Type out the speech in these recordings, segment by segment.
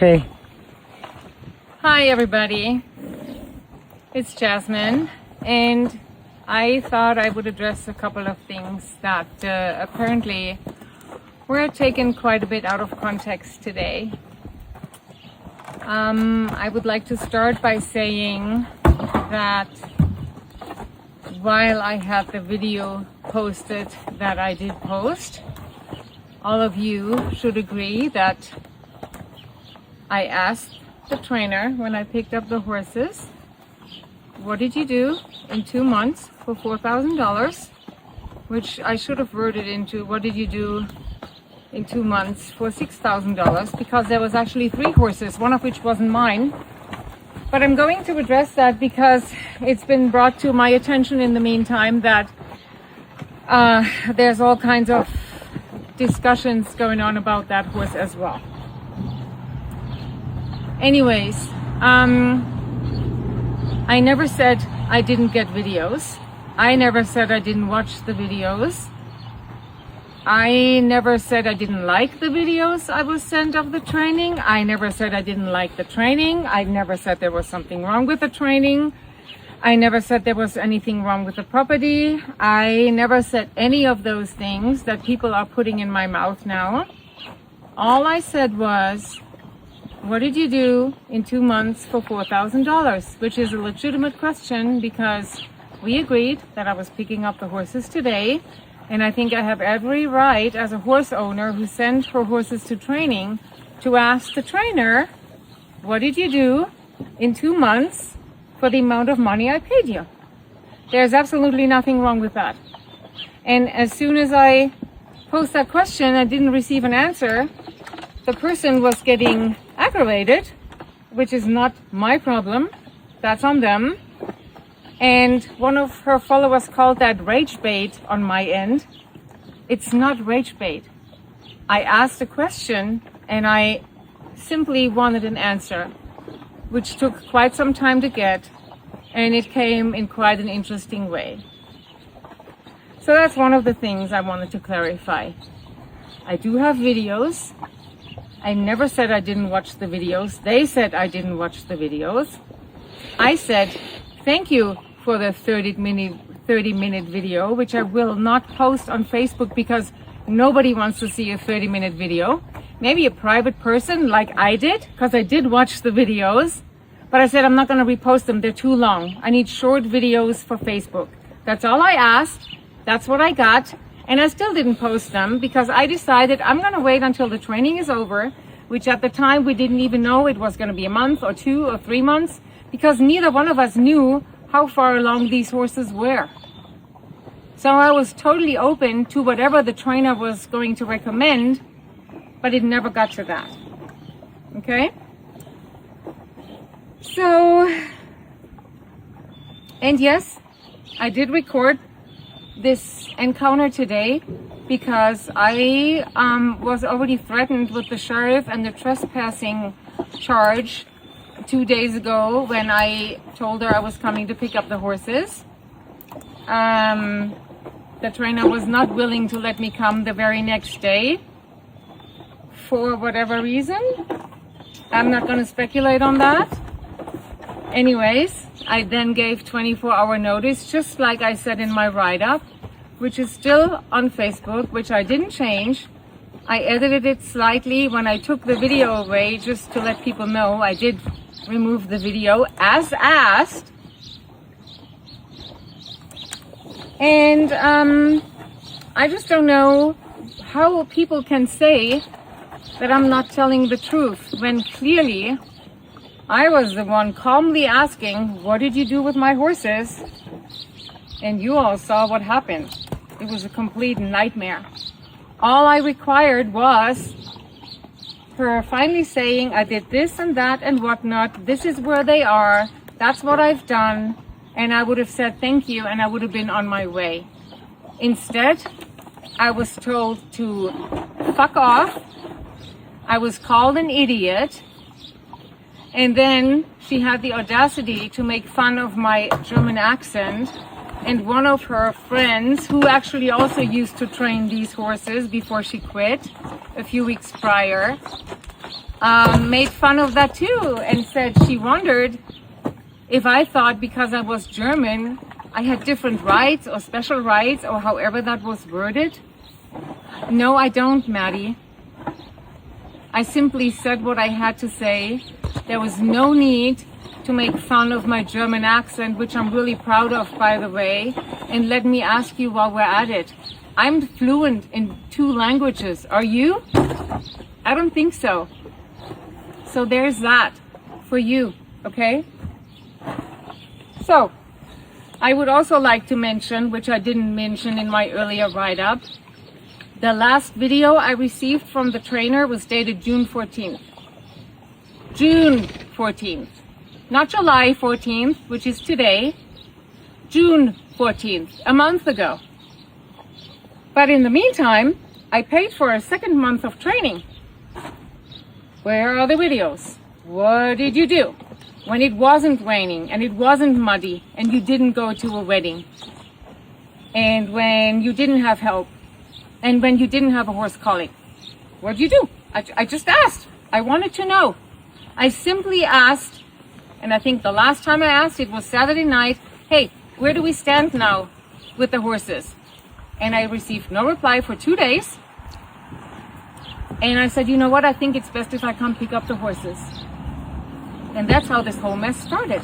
Okay. Hi everybody, it's Jasmin, and I thought I would address a couple of things that apparently were taken quite a bit out of context today. I would like to start by saying that while I had the video posted that I did post, all of you should agree that I asked the trainer when I picked up the horses, what did you do in 2 months for $4,000? Which I should have worded into what did you do in 2 months for $6,000, because there was actually 3 horses, one of which wasn't mine. But I'm going to address that because it's been brought to my attention in the meantime that there's all kinds of discussions going on about that horse as well. Anyways, I never said I didn't get videos. I never said I didn't watch the videos. I never said I didn't like the videos I was sent of the training. I never said I didn't like the training. I never said there was something wrong with the training. I never said there was anything wrong with the property. I never said any of those things that people are putting in my mouth now. All I said was, what did you do in 2 months for $4,000? Which is a legitimate question because we agreed that I was picking up the horses today. And I think I have every right as a horse owner who sent her horses to training to ask the trainer, what did you do in 2 months for the amount of money I paid you? There's absolutely nothing wrong with that. And as soon as I posed that question and didn't receive an answer, the person was getting aggravated, which is not my problem. That's on them. And one of her followers called that rage bait on my end. It's not rage bait. I asked a question and I simply wanted an answer, which took quite some time to get, and it came in quite an interesting way. So that's one of the things I wanted to clarify. I do have videos. I never said I didn't watch the videos. They said I didn't watch the videos. I said, thank you for the 30-minute video, which I will not post on Facebook because nobody wants to see a 30-minute video. Maybe a private person like I did, because I did watch the videos. But I said I'm not going to repost them. They're too long. I need short videos for Facebook. That's all I asked. That's what I got. And I still didn't post them because I decided I'm going to wait until the training is over, which at the time we didn't even know it was going to be a month or 2 or 3 months, because neither one of us knew how far along these horses were. So I was totally open to whatever the trainer was going to recommend, but it never got to that. Okay? So, and yes, I did record this encounter today because I was already threatened with the sheriff and the trespassing charge 2 days ago when I told her I was coming to pick up the horses. The trainer was not willing to let me come the very next day for whatever reason. I'm not going to speculate on that. Anyways, I then gave 24-hour notice, just like I said in my write-up, which is still on Facebook, which I didn't change. I edited it slightly when I took the video away, just to let people know I did remove the video as asked. And I just don't know how people can say that I'm not telling the truth when clearly I was the one calmly asking, what did you do with my horses? And you all saw what happened. It was a complete nightmare. All I required was her finally saying, I did this and that and whatnot. This is where they are. That's what I've done. And I would have said thank you and I would have been on my way. Instead, I was told to fuck off. I was called an idiot. And then she had the audacity to make fun of my German accent. And one of her friends, who actually also used to train these horses before she quit a few weeks prior, made fun of that too and said she wondered if I thought because I was German, I had different rights or special rights or however that was worded. No, I don't, Maddie. I simply said what I had to say. There was no need to make fun of my German accent, which I'm really proud of, by the way. And let me ask you while we're at it. I'm fluent in 2 languages. Are you? I don't think so. So there's that for you, okay? So, I would also like to mention, which I didn't mention in my earlier write-up, the last video I received from the trainer was dated June 14th. June 14th. Not July 14th, which is today. June 14th, a month ago. But in the meantime, I paid for a 2nd month of training. Where are the videos? What did you do when it wasn't raining and it wasn't muddy and you didn't go to a wedding? And when you didn't have help? And when you didn't have a horse collie? What did you do? I just asked. I wanted to know. I simply asked, and I think the last time I asked, it was Saturday night, hey, where do we stand now with the horses? And I received no reply for 2 days. And I said, you know what, I think it's best if I come pick up the horses. And that's how this whole mess started.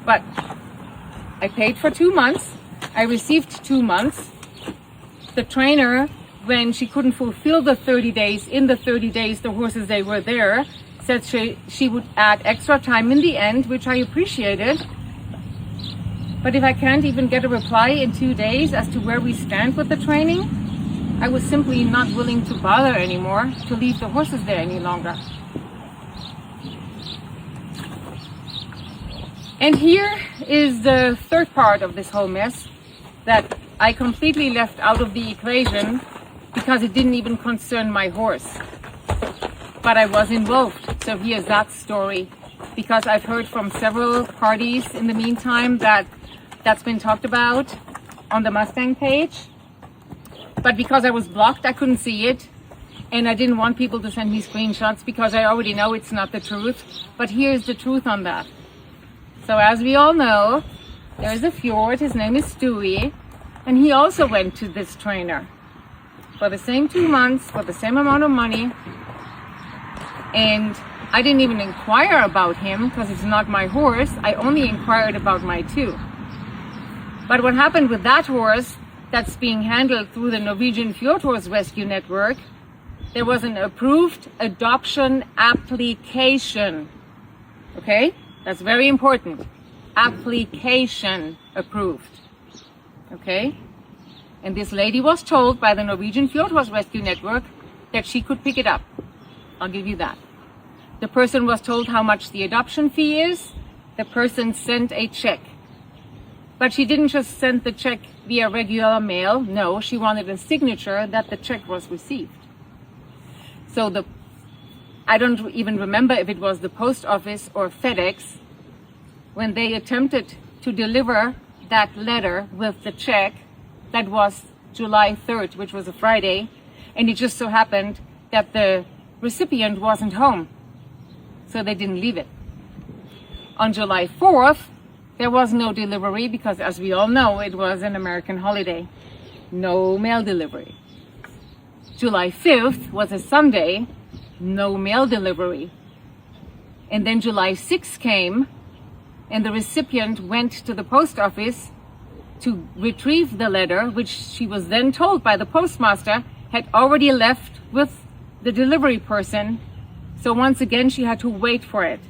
But I paid for 2 months. I received 2 months. The trainer, when she couldn't fulfill the 30 days, in the 30 days the horses, they were there, said she would add extra time in the end, which I appreciated. But if I can't even get a reply in 2 days as to where we stand with the training, I was simply not willing to bother anymore to leave the horses there any longer. And here is the 3rd part of this whole mess that I completely left out of the equation because it didn't even concern my horse. But I was involved, so here's that story. Because I've heard from several parties in the meantime that's been talked about on the Mustang page. But because I was blocked, I couldn't see it. And I didn't want people to send me screenshots because I already know it's not the truth. But here's the truth on that. So as we all know, there's a fjord, his name is Stewie, and he also went to this trainer for the same 2 months, for the same amount of money. And I didn't even inquire about him because it's not my horse. I only inquired about my 2. But what happened with that horse that's being handled through the Norwegian Fjord Horse Rescue Network, there was an approved adoption application. Okay? That's very important. Application approved. Okay? And this lady was told by the Norwegian Fjord Horse Rescue Network that she could pick it up. I'll give you that. The person was told how much the adoption fee is. The person sent a check. But she didn't just send the check via regular mail. No, she wanted a signature that the check was received. So I don't even remember if it was the post office or FedEx, when they attempted to deliver that letter with the check, that was July 3rd, which was a Friday, and it just so happened that the recipient wasn't home, so they didn't leave it. On July 4th, there was no delivery because, as we all know, it was an American holiday. No mail delivery. July 5th was a Sunday, no mail delivery. And then July 6th came, and the recipient went to the post office to retrieve the letter, which she was then told by the postmaster had already left with the delivery person. So once again, she had to wait for it.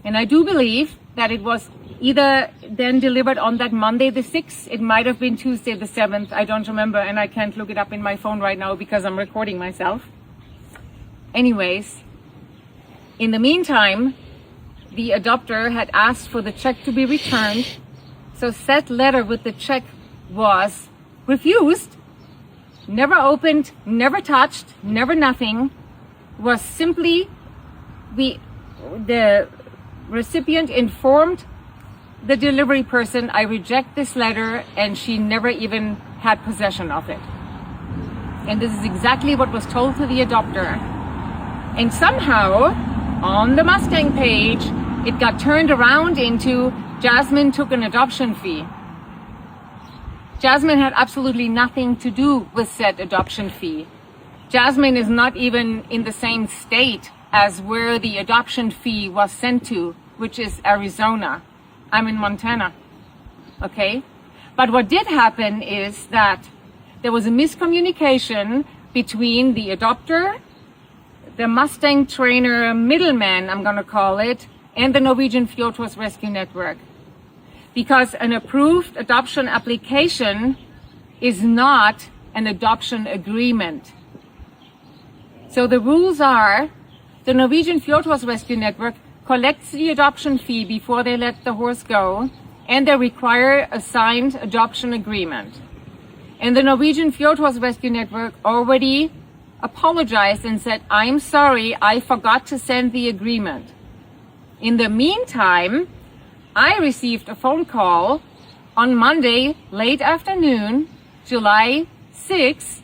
And I do believe that it was either then delivered on that Monday the 6th, it might have been Tuesday the 7th, I don't remember, and I can't look it up in my phone right now because I'm recording myself. Anyways, in the meantime, the adopter had asked for the check to be returned, so said letter with the check was refused, never opened, never touched, never nothing, was simply the recipient informed the delivery person, I reject this letter, and she never even had possession of it. And this is exactly what was told to the adopter. And somehow, on the Mustang page, it got turned around into Jasmin took an adoption fee. Jasmin had absolutely nothing to do with said adoption fee. Jasmin is not even in the same state as where the adoption fee was sent to, which is Arizona. I'm in Montana, okay? But what did happen is that there was a miscommunication between the adopter, the Mustang trainer middleman, I'm gonna call it, and the Norwegian RescueHorse Rescue Network. Because an approved adoption application is not an adoption agreement. So the rules are, the Norwegian RescueHorse Rescue Network collects the adoption fee before they let the horse go, and they require a signed adoption agreement. And the Norwegian RescueHorse Rescue Network already apologized and said, I'm sorry, I forgot to send the agreement. In the meantime, I received a phone call on Monday, late afternoon, July 6th,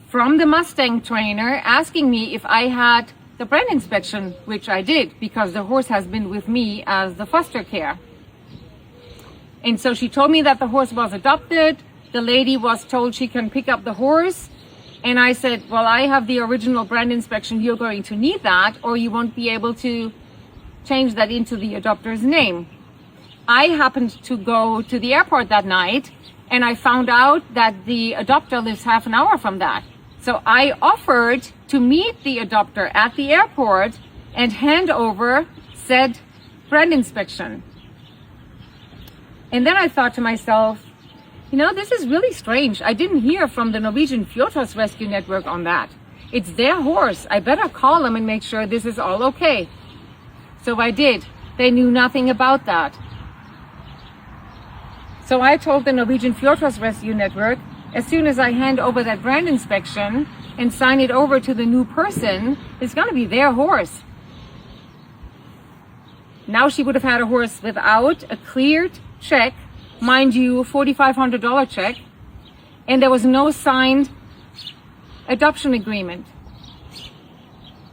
from the Mustang trainer asking me if I had the brand inspection, which I did because the horse has been with me as the foster care. And so she told me that the horse was adopted. The lady was told she can pick up the horse. And I said, well, I have the original brand inspection. You're going to need that, or you won't be able to change that into the adopter's name. I happened to go to the airport that night, and I found out that the adopter lives half an hour from that. So I offered to meet the adopter at the airport and hand over said brand inspection. And then I thought to myself, you know, this is really strange. I didn't hear from the Norwegian RescueHorse Rescue Network on that. It's their horse. I better call them and make sure this is all okay. So I did. They knew nothing about that. So I told the Norwegian RescueHorse Rescue Network, as soon as I hand over that brand inspection and sign it over to the new person, it's going to be their horse. Now she would have had a horse without a cleared check, mind you, $4,500 check, and there was no signed adoption agreement.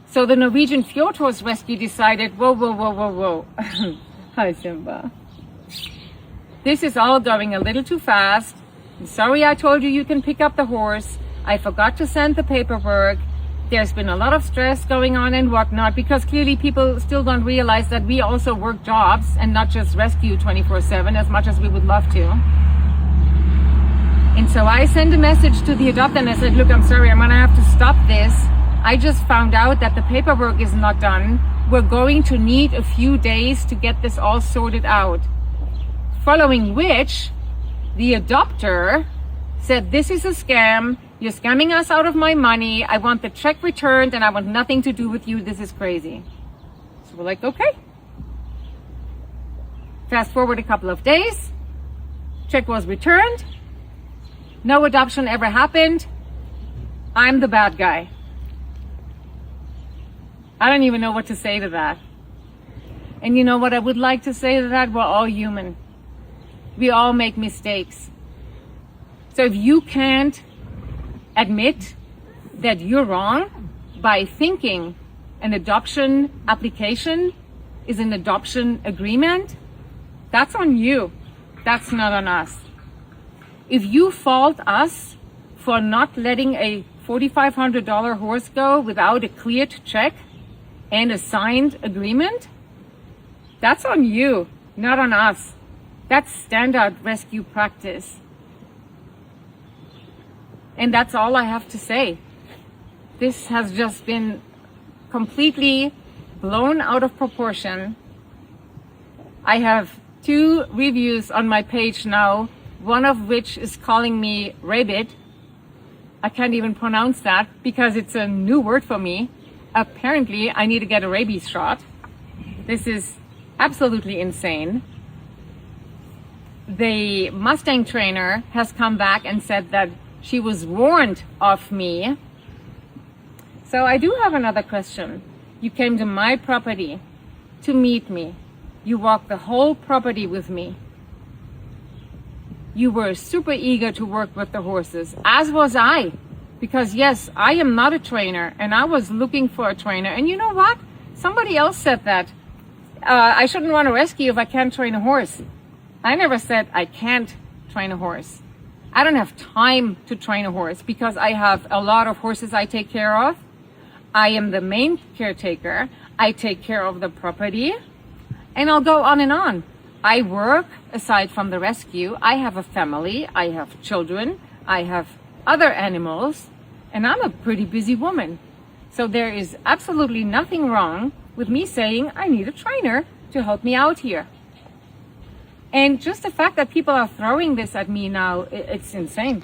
So the Norwegian RescueHorse Rescue decided, whoa. Hi, Simba. This is all going a little too fast. I'm sorry I told you you can pick up the horse. I forgot to send the paperwork. There's been a lot of stress going on and whatnot, because clearly people still don't realize that we also work jobs and not just rescue 24/7 as much as we would love to. And so I sent a message to the adopter and I said, look, I'm sorry, I'm gonna have to stop this. I just found out that the paperwork is not done. We're going to need a few days to get this all sorted out. Following which, the adopter said, this is a scam. You're scamming us out of my money. I want the check returned and I want nothing to do with you. This is crazy. So we're like, okay. Fast forward a couple of days. Check was returned. No adoption ever happened. I'm the bad guy. I don't even know what to say to that. And you know what I would like to say to that? We're all human. We all make mistakes. So if you can't admit that you're wrong by thinking an adoption application is an adoption agreement, that's on you. That's not on us. If you fault us for not letting a $4,500 horse go without a cleared check and a signed agreement, that's on you, not on us. That's standard rescue practice. And that's all I have to say. This has just been completely blown out of proportion. I have 2 reviews on my page now, one of which is calling me rabid. I can't even pronounce that because it's a new word for me. Apparently, I need to get a rabies shot. This is absolutely insane. The Mustang trainer has come back and said that she was warned of me. So I do have another question. You came to my property to meet me. You walked the whole property with me. You were super eager to work with the horses, as was I. Because yes, I am not a trainer, and I was looking for a trainer. And you know what? Somebody else said that I shouldn't run a rescue if I can't train a horse. I never said I can't train a horse. I don't have time to train a horse because I have a lot of horses I take care of. I am the main caretaker. I take care of the property, and I'll go on and on. I work aside from the rescue. I have a family. I have children. I have other animals, and I'm a pretty busy woman. So there is absolutely nothing wrong with me saying I need a trainer to help me out here. And just the fact that people are throwing this at me now, it's insane.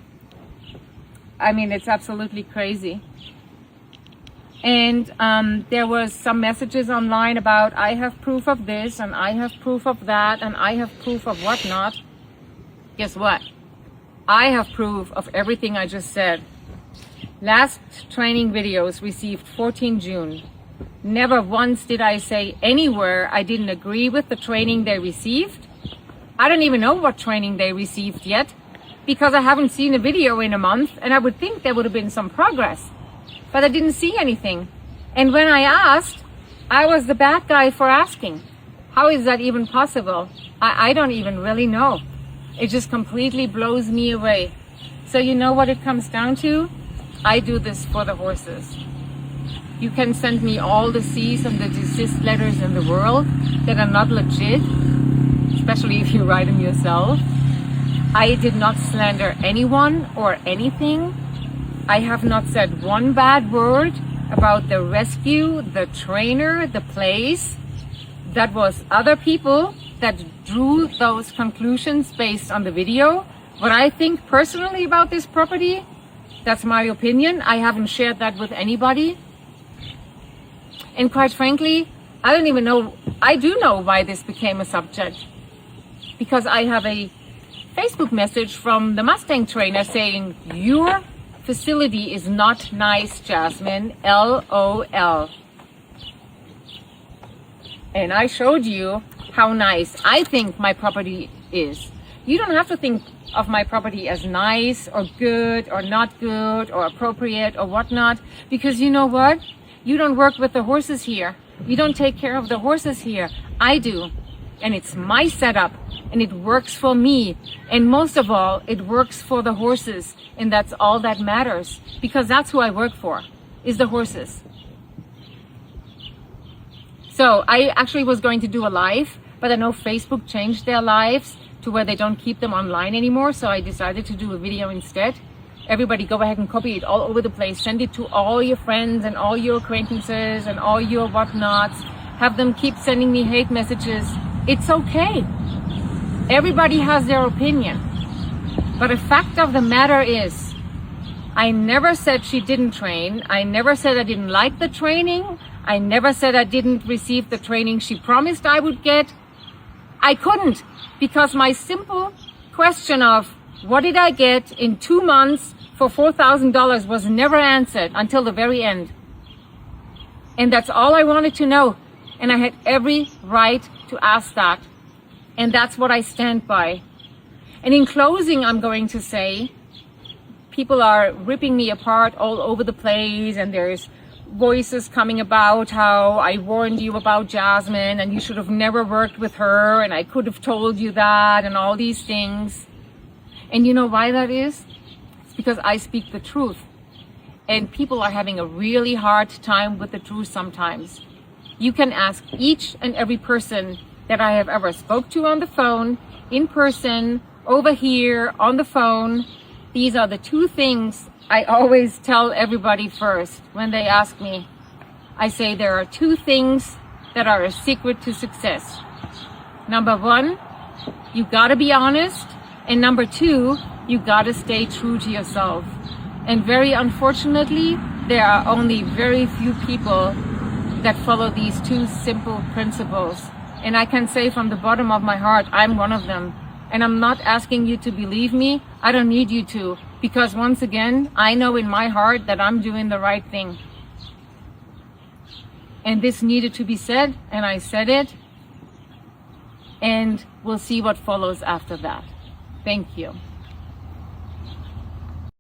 I mean, it's absolutely crazy. And there was some messages online about I have proof of this and I have proof of that and I have proof of whatnot. Guess what? I have proof of everything I just said. Last training videos received 14 June. Never once did I say anywhere I didn't agree with the training they received. I don't even know what training they received yet because I haven't seen a video in a month, and I would think there would have been some progress. But I didn't see anything. And when I asked, I was the bad guy for asking. How is that even possible? I don't even really know. It just completely blows me away. So you know what it comes down to? I do this for the horses. You can send me all the cease and the desist letters in the world that are not legit, especially if you write them yourself. I did not slander anyone or anything. I have not said one bad word about the rescue, the trainer, the place. That was other people that drew those conclusions based on the video. What I think personally about this property, that's my opinion. I haven't shared that with anybody. And quite frankly, I don't even know, I do know why this became a subject. Because I have a Facebook message from the Mustang trainer saying, your facility is not nice, Jasmin, LOL. And I showed you how nice I think my property is. You don't have to think of my property as nice or good or not good or appropriate or whatnot, because you know what? You don't work with the horses here. You don't take care of the horses here. I do. And it's my setup, and it works for me. And most of all, it works for the horses. And that's all that matters, because that's who I work for, is the horses. So I actually was going to do a live, but I know Facebook changed their lives to where they don't keep them online anymore. So I decided to do a video instead. Everybody go ahead and copy it all over the place. Send it to all your friends and all your acquaintances and all your whatnots. Have them keep sending me hate messages. It's okay. Everybody has their opinion. But the fact of the matter is, I never said she didn't train. I never said I didn't like the training. I never said I didn't receive the training she promised I would get. I couldn't, because my simple question of what did I get in 2 months for $4,000 was never answered until the very end. And that's all I wanted to know. And I had every right to ask that. And that's what I stand by. And in closing, I'm going to say, people are ripping me apart all over the place, and there's voices coming about how I warned you about Jasmin and you should have never worked with her and I could have told you that and all these things. And you know why that is? It's because I speak the truth. And people are having a really hard time with the truth sometimes. You can ask each and every person that I have ever spoke to on the phone, in person, over here, on the phone. These are the two things I always tell everybody first when they ask me. I say there are two things that are a secret to success. Number one, you gotta be honest. And number two, you gotta stay true to yourself. And very unfortunately, there are only very few people that follow these two simple principles. And I can say from the bottom of my heart, I'm one of them. And I'm not asking you to believe me. I don't need you to. Because once again, I know in my heart that I'm doing the right thing. And this needed to be said, and I said it. And we'll see what follows after that. Thank you.